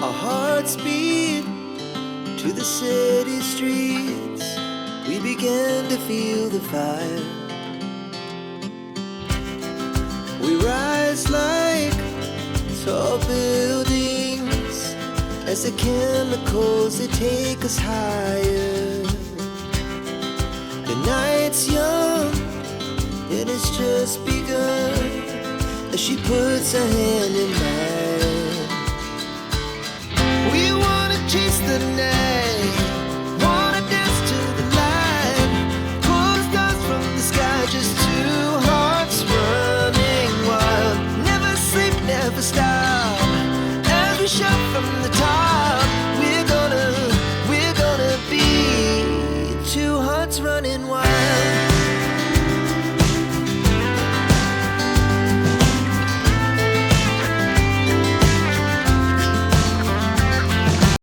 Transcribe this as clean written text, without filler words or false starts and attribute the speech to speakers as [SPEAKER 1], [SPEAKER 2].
[SPEAKER 1] Our hearts beat to the city streets. We began to feel the fire. We rise like tall buildings as the chemicals, they take us higher. The night's young and it's just begun as she puts her hand in mine. We wanna chase the night